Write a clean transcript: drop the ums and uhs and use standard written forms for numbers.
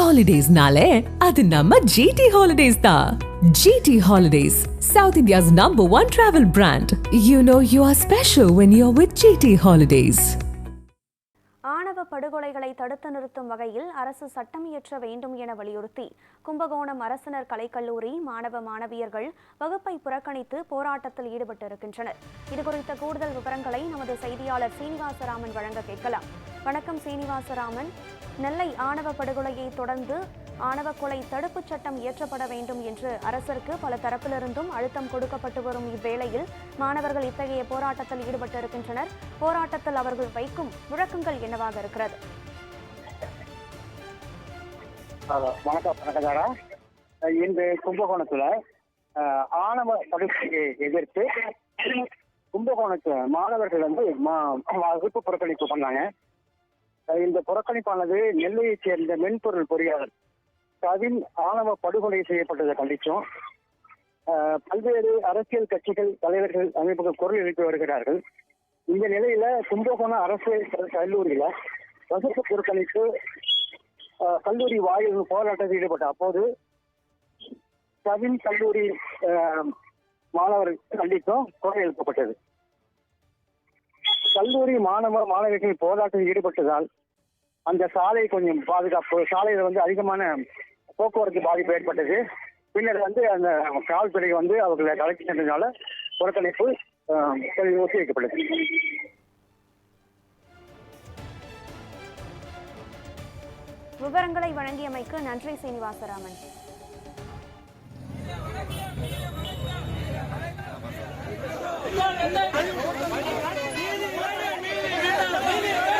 ஹாலிடேஸ்னாலே அது நம்ம ஜிடி ஹாலிடேஸ் தான். GT holidays, South India's #1 travel brand. You know you are special when you're with GT Holidays. ஆணவ படுகொலைகளை தடுத்து நிறுத்தும் வகையில் அரசு சட்டம் இயற்ற வேண்டும் என வலியுறுத்தி கும்பகோணம் அரசினர் கலைக்கல்லூரி மாணவ மாணவியர்கள் வகுப்பை புறக்கணித்து போராட்டத்தில் ஈடுபட்டிருக்கின்றனர். இதுகுறித்த கூடுதல் விவரங்களை நமது செய்தியாளர் சீனிவாசராமன் வழங்க கேட்கலாம். வணக்கம் சீனிவாசராமன். நெல்லை ஆணவ படுகொலையை தொடர்ந்து ஆணவ கொலை தடுப்புச் சட்டம் இயற்றப்பட வேண்டும் என்று அரசிற்கு பல தரப்பிலிருந்தும் அழுத்தம் கொடுக்கப்பட்டு வரும் இவ்வேளையில் மாணவர்கள் இத்தகைய போராட்டத்தில் ஈடுபட்டிருக்கின்றனர். போராட்டத்தில் அவர்கள் வைக்கும் முழக்கங்கள் என்னவாக இருக்கிறது? வணக்கம். இன்று கும்பகோணத்துல ஆணவ படுகொலையை எதிர்த்து கும்பகோணத்துல மாணவர்கள் வகுப்பு புறக்கணிப்பு பண்ணாங்க. இந்த புறக்கணிப்பானது நெல்லையைச் சேர்ந்த மென்பொருள் பொறியாளர் கவின் ஆணவ படுகொலை செய்யப்பட்டதை கண்டித்தும் பல்வேறு அரசியல் கட்சிகள் தலைவர்கள் அமைப்புகள் குரல் எழுப்பி வருகிறார்கள். இந்த நிலையில கும்பகோணம் அரசு கல்லூரியில வகுப்பு புறக்கணிப்பு கல்லூரி வாயில் போராட்டத்தில் ஈடுபட்ட அப்போது கவின் கல்லூரி மாணவர் கண்டித்தும் குரல் எழுப்பப்பட்டது. கல்லூரி மாணவர்கள் போராட்டத்தில் ஈடுபட்டதால் அந்த சாலை கொஞ்சம் பாதுகாப்பு, சாலையில அதிகமான போக்குவரத்து பாதிப்பு ஏற்பட்டது. பின்னர் அந்த காவல்துறை அவர்களை கலக்கி சென்றதால புறக்கணிப்பு ஒத்தி வைக்கப்பட்டது. விவரங்களை வழங்கியமைக்கு நன்றி சீனிவாசராமன். நீதி